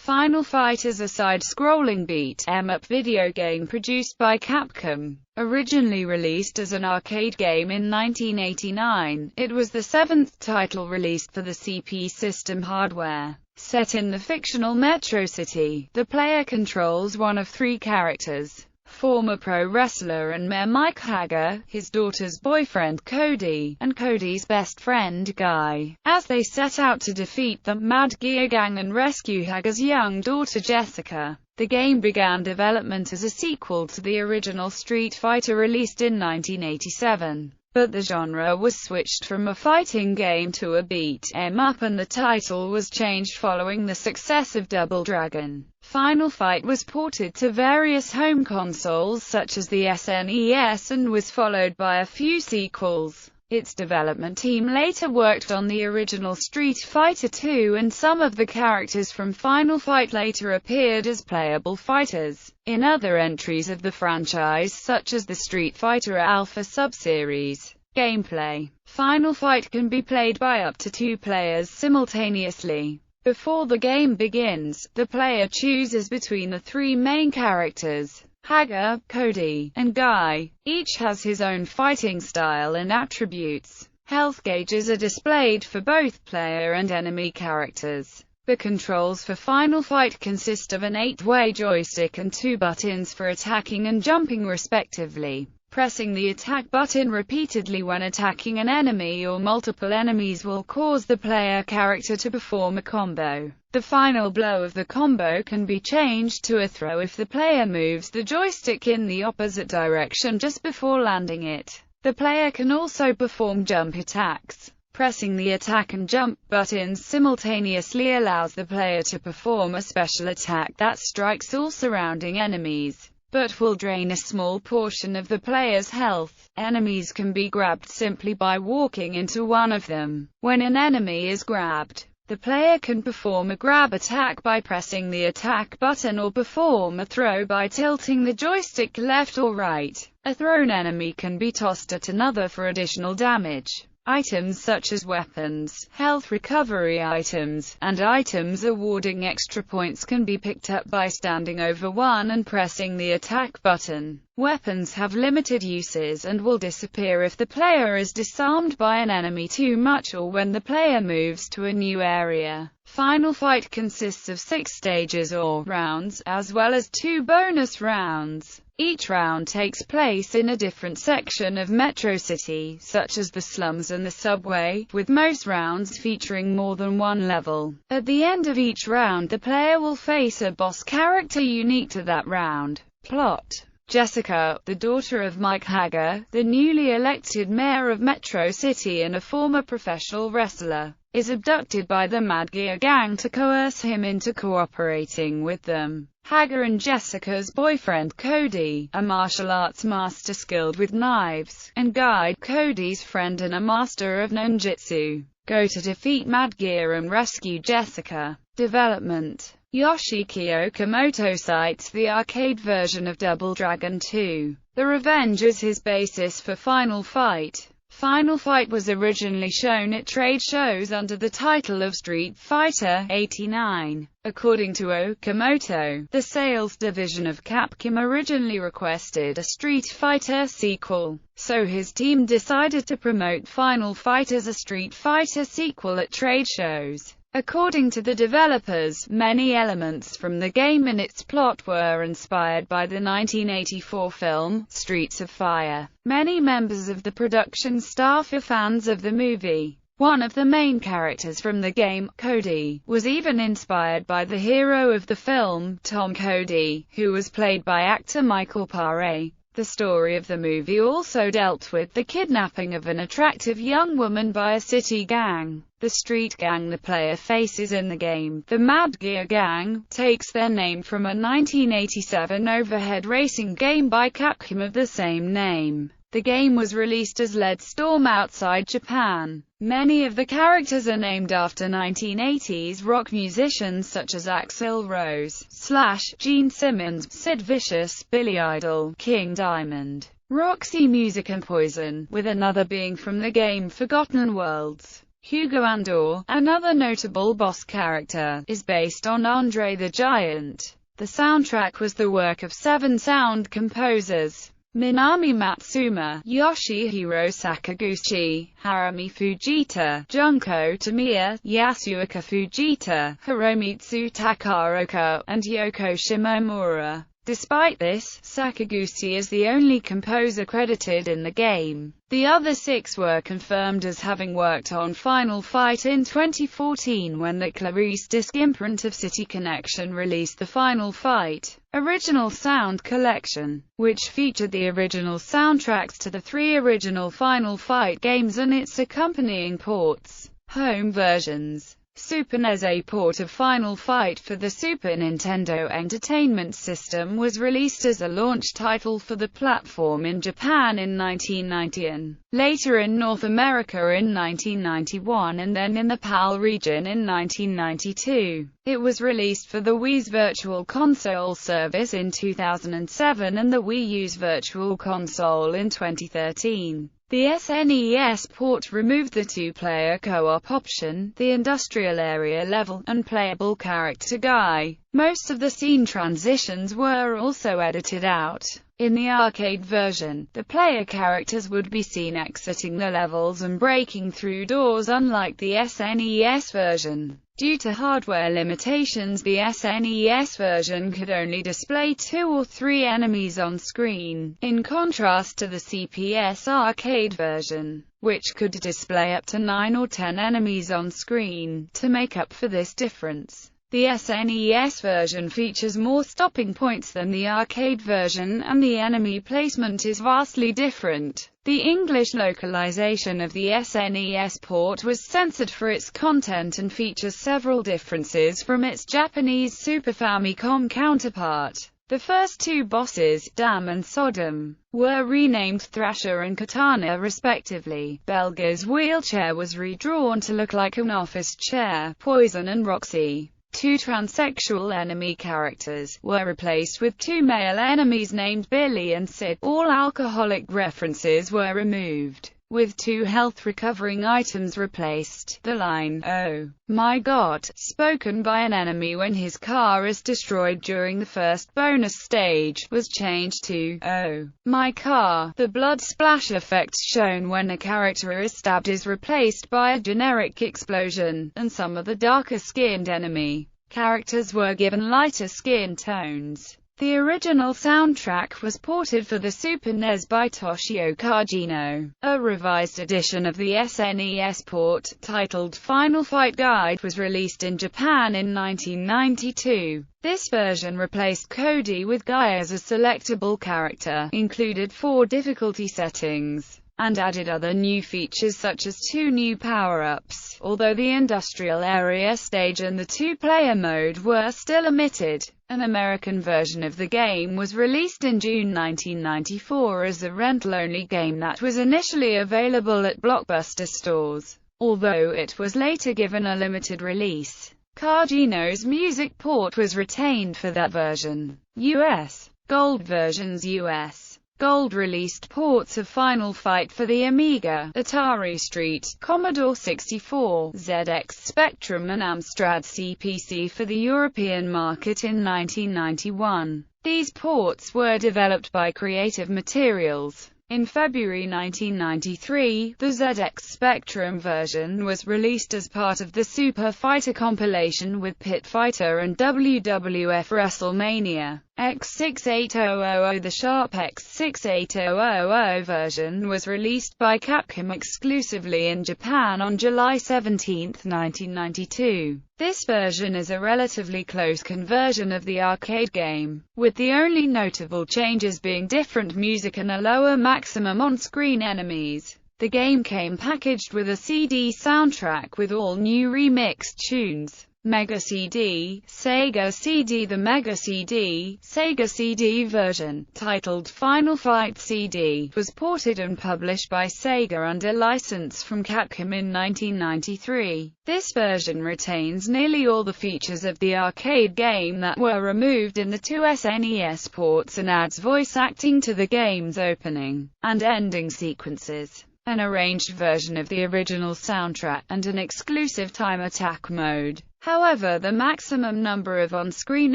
Final Fight is a side-scrolling beat-em-up video game produced by Capcom. Originally released as an arcade game in 1989, it was the seventh title released for the CP system hardware. Set in the fictional Metro City, the player controls one of three characters: former pro wrestler and mayor Mike Hager, his daughter's boyfriend Cody, and Cody's best friend Guy, as they set out to defeat the Mad Gear Gang and rescue Hager's young daughter Jessica. The game began development as a sequel to the original Street Fighter released in 1987. But the genre was switched from a fighting game to a beat-em-up, and the title was changed following the success of Double Dragon. Final Fight was ported to various home consoles such as the SNES and was followed by a few sequels. Its development team later worked on the original Street Fighter II, and some of the characters from Final Fight later appeared as playable fighters in other entries of the franchise, such as the Street Fighter Alpha subseries. Gameplay: Final Fight can be played by up to 2 players simultaneously. Before the game begins, the player chooses between the 3 main characters, Hager, Cody, and Guy. Each has his own fighting style and attributes. Health gauges are displayed for both player and enemy characters. The controls for Final Fight consist of an 8-way joystick and 2 buttons for attacking and jumping respectively. Pressing the attack button repeatedly when attacking an enemy or multiple enemies will cause the player character to perform a combo. The final blow of the combo can be changed to a throw if the player moves the joystick in the opposite direction just before landing it. The player can also perform jump attacks. Pressing the attack and jump buttons simultaneously allows the player to perform a special attack that strikes all surrounding enemies, but will drain a small portion of the player's health. Enemies can be grabbed simply by walking into one of them. When an enemy is grabbed, the player can perform a grab attack by pressing the attack button or perform a throw by tilting the joystick left or right. A thrown enemy can be tossed at another for additional damage. Items such as weapons, health recovery items, and items awarding extra points can be picked up by standing over one and pressing the attack button. Weapons have limited uses and will disappear if the player is disarmed by an enemy too much or when the player moves to a new area. Final Fight consists of 6 stages or rounds, as well as 2 bonus rounds. Each round takes place in a different section of Metro City, such as the slums and the subway, with most rounds featuring more than one level. At the end of each round, the player will face a boss character unique to that round. Plot: Jessica, the daughter of Mike Hager, the newly elected mayor of Metro City and a former professional wrestler, is abducted by the Mad Gear Gang to coerce him into cooperating with them. Hager and Jessica's boyfriend Cody, a martial arts master skilled with knives, and Guy, Cody's friend and a master of ninjutsu, go to defeat Mad Gear and rescue Jessica. Development: Yoshiki Okamoto cites the arcade version of Double Dragon 2. The Revenge is his basis for Final Fight. Final Fight was originally shown at trade shows under the title of Street Fighter 89. According to Okamoto, the sales division of Capcom originally requested a Street Fighter sequel, so his team decided to promote Final Fight as a Street Fighter sequel at trade shows. According to the developers, many elements from the game and its plot were inspired by the 1984 film, Streets of Fire. Many members of the production staff are fans of the movie. One of the main characters from the game, Cody, was even inspired by the hero of the film, Tom Cody, who was played by actor Michael Paré. The story of the movie also dealt with the kidnapping of an attractive young woman by a city gang. The street gang the player faces in the game, the Mad Gear Gang, takes their name from a 1987 overhead racing game by Capcom of the same name. The game was released as Lead Storm outside Japan. Many of the characters are named after 1980s rock musicians such as Axl Rose, Slash, Gene Simmons, Sid Vicious, Billy Idol, King Diamond, Roxy Music and Poison, with another being from the game Forgotten Worlds. Hugo Andor, another notable boss character, is based on Andre the Giant. The soundtrack was the work of 7 sound composers: Minami Matsuma, Yoshihiro Sakaguchi, Harumi Fujita, Junko Tamiya, Yasuoka Fujita, Hiromitsu Takaoka, and Yoko Shimomura. Despite this, Sakaguchi is the only composer credited in the game. The other 6 were confirmed as having worked on Final Fight in 2014 when the Clarice disc imprint of City Connection released the Final Fight Original Sound Collection, which featured the original soundtracks to the 3 original Final Fight games and its accompanying ports. Home versions. Super NES. A port of Final Fight for the Super Nintendo Entertainment System was released as a launch title for the platform in Japan in 1990 and later in North America in 1991 and then in the PAL region in 1992. It was released for the Wii's Virtual Console service in 2007 and the Wii U's Virtual Console in 2013. The SNES port removed the 2-player co-op option, the industrial area level, and playable character guy. Most of the scene transitions were also edited out. In the arcade version, the player characters would be seen exiting the levels and breaking through doors, unlike the SNES version. Due to hardware limitations, the SNES version could only display 2 or 3 enemies on screen, in contrast to the CPS arcade version, which could display up to 9 or 10 enemies on screen. To make up for this difference, the SNES version features more stopping points than the arcade version, and the enemy placement is vastly different. The English localization of the SNES port was censored for its content and features several differences from its Japanese Super Famicom counterpart. The first 2 bosses, Dam and Sodom, were renamed Thrasher and Katana respectively. Belga's wheelchair was redrawn to look like an office chair. Poison and Roxy, 2 transsexual enemy characters, were replaced with 2 male enemies named Billy and Sid. All alcoholic references were removed, with 2 health recovering items replaced. The line, "Oh my God," spoken by an enemy when his car is destroyed during the first bonus stage, was changed to, "Oh my car." The blood splash effect shown when a character is stabbed is replaced by a generic explosion, and some of the darker-skinned enemy characters were given lighter skin tones. The original soundtrack was ported for the Super NES by Toshio Kajino. A revised edition of the SNES port, titled Final Fight Guide, was released in Japan in 1992. This version replaced Cody with Guy as a selectable character, included 4 difficulty settings, and added other new features such as 2 new power-ups, although the industrial area stage and the 2-player mode were still omitted. An American version of the game was released in June 1994 as a rental-only game that was initially available at Blockbuster stores, although it was later given a limited release. Kajino's music port was retained for that version. U.S. Gold versions. U.S. Gold released ports of Final Fight for the Amiga, Atari ST, Commodore 64, ZX Spectrum and Amstrad CPC for the European market in 1991. These ports were developed by Creative Materials. In February 1993, the ZX Spectrum version was released as part of the Super Fighter compilation with Pit Fighter and WWF WrestleMania X68000. The Sharp X68000 version was released by Capcom exclusively in Japan on July 17, 1992. This version is a relatively close conversion of the arcade game, with the only notable changes being different music and a lower maximum on-screen enemies. The game came packaged with a CD soundtrack with all new remixed tunes. Mega CD, Sega CD. The Mega CD, Sega CD version, titled Final Fight CD, was ported and published by Sega under license from Capcom in 1993. This version retains nearly all the features of the arcade game that were removed in the 2 SNES ports and adds voice acting to the game's opening and ending sequences. an arranged version of the original soundtrack, and an exclusive time attack mode. However, the maximum number of on-screen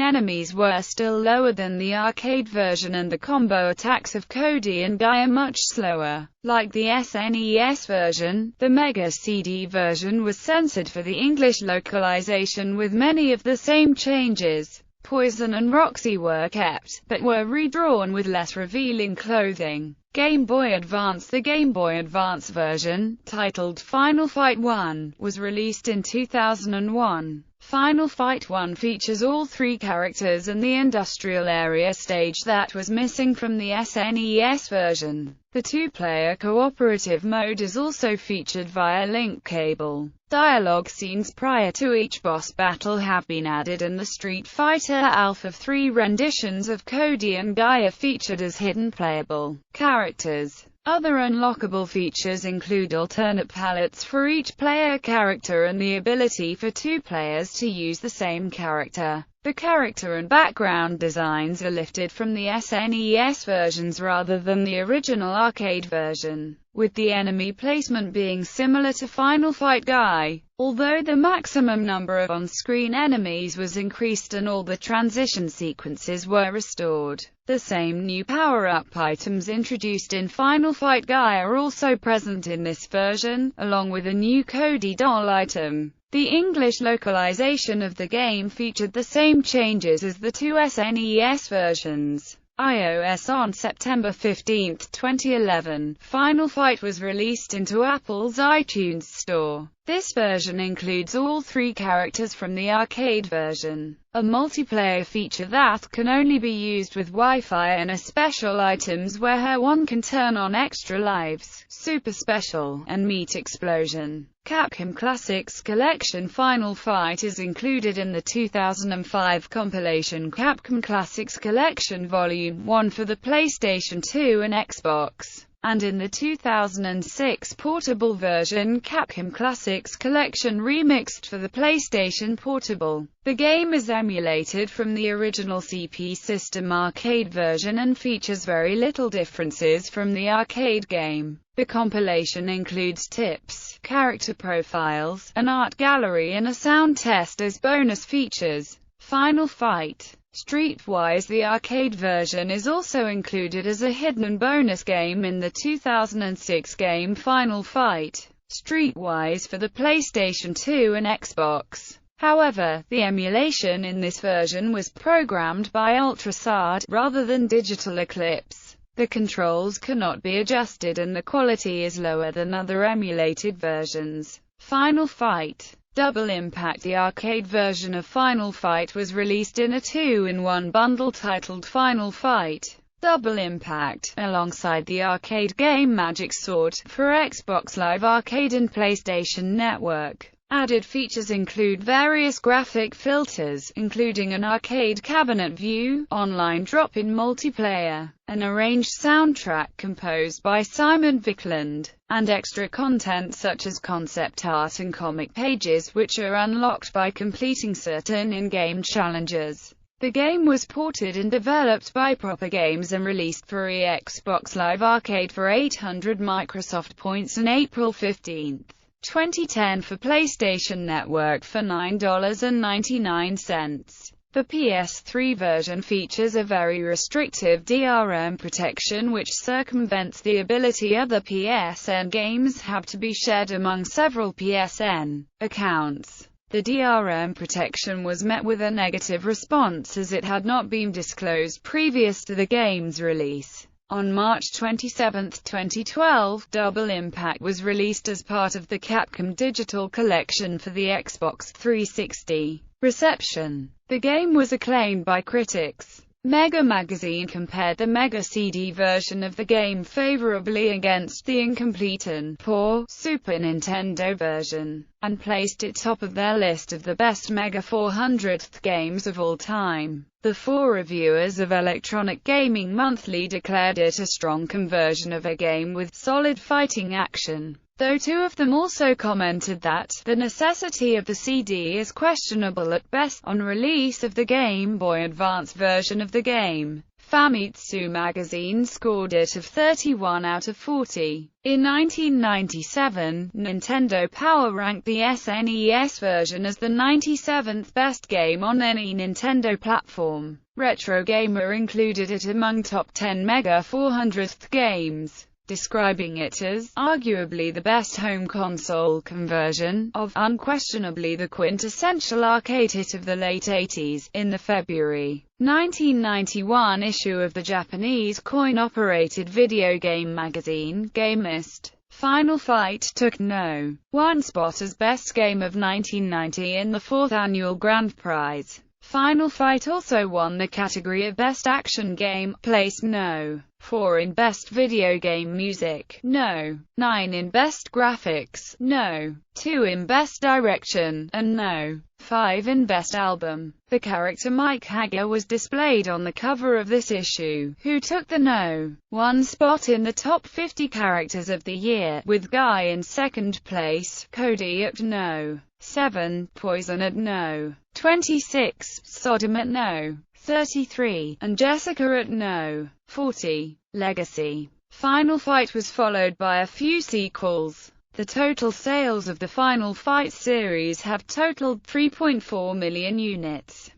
enemies were still lower than the arcade version, and the combo attacks of Cody and Guy are much slower. Like the SNES version, the Mega CD version was censored for the English localization with many of the same changes. Poison and Roxy were kept, but were redrawn with less revealing clothing. Game Boy Advance. The Game Boy Advance version, titled Final Fight 1, was released in 2001. Final Fight 1 features all three characters and the industrial area stage that was missing from the SNES version. The two-player cooperative mode is also featured via link cable. Dialogue scenes prior to each boss battle have been added, and the Street Fighter Alpha 3 renditions of Cody and Guy are featured as hidden playable characters. Other unlockable features include alternate palettes for each player character and the ability for two players to use the same character. The character and background designs are lifted from the SNES versions rather than the original arcade version, with the enemy placement being similar to Final Fight Guy, although the maximum number of on-screen enemies was increased and all the transition sequences were restored. The same new power-up items introduced in Final Fight Guy are also present in this version, along with a new Cody doll item. The English localization of the game featured the same changes as the two SNES versions. iOS. On September 15, 2011, Final Fight was released into Apple's iTunes Store. This version includes all three characters from the arcade version, a multiplayer feature that can only be used with Wi-Fi, and a special items where one can turn on extra lives, super special, and meat explosion. Capcom Classics Collection. Final Fight is included in the 2005 compilation Capcom Classics Collection Volume 1 for the PlayStation 2 and Xbox, and in the 2006 portable version Capcom Classics Collection Remixed for the PlayStation Portable. The game is emulated from the original CP System arcade version and features very little differences from the arcade game. The compilation includes tips, character profiles, an art gallery and a sound test as bonus features. Final Fight Streetwise. The arcade version is also included as a hidden bonus game in the 2006 game Final Fight Streetwise for the PlayStation 2 and Xbox. However, the emulation in this version was programmed by Ultrasard rather than Digital Eclipse. The controls cannot be adjusted and the quality is lower than other emulated versions. Final Fight Double Impact. The arcade version of Final Fight was released in a 2-in-1 bundle titled Final Fight Double Impact, alongside the arcade game Magic Sword, for Xbox Live Arcade and PlayStation Network. Added features include various graphic filters, including an arcade cabinet view, online drop-in multiplayer, an arranged soundtrack composed by Simon Viklund, and extra content such as concept art and comic pages, which are unlocked by completing certain in-game challenges. The game was ported and developed by Proper Games and released for Xbox Live Arcade for 800 Microsoft points on April 15, 2010, for PlayStation Network for $9.99. The PS3 version features a very restrictive DRM protection which circumvents the ability other PSN games have to be shared among several PSN accounts. The DRM protection was met with a negative response as it had not been disclosed previous to the game's release. On March 27, 2012, Double Impact was released as part of the Capcom Digital Collection for the Xbox 360. Reception. The game was acclaimed by critics. Mega Magazine compared the Mega CD version of the game favorably against the incomplete and poor Super Nintendo version, and placed it top of their list of the best Mega 400th games of all time. The 4 reviewers of Electronic Gaming Monthly declared it a strong conversion of a game with solid fighting action, though 2 of them also commented that the necessity of the CD is questionable at best. On release of the Game Boy Advance version of the game, Famitsu magazine scored it of 31 out of 40. In 1997, Nintendo Power ranked the SNES version as the 97th best game on any Nintendo platform. Retro Gamer included it among top 10 Mega 400th games, describing it as arguably the best home console conversion of unquestionably the quintessential arcade hit of the late 80s. In the February 1991 issue of the Japanese coin-operated video game magazine Gamist, Final Fight took no. 1 spot as best game of 1990 in the 4th annual grand prize. Final Fight also won the category of Best Action Game, placed no. 4 in Best Video Game Music, no. 9 in Best Graphics, no. 2 in Best Direction, and no. 5 in Best Album. The character Mike Hager was displayed on the cover of this issue, who took the no. 1 spot in the top 50 characters of the year, with Guy in second place, Cody at no. 7, Poison at no. 26, Sodom at no. 33, and Jessica at no. 40. Legacy. Final Fight was followed by a few sequels. The total sales of the Final Fight series have totaled 3.4 million units.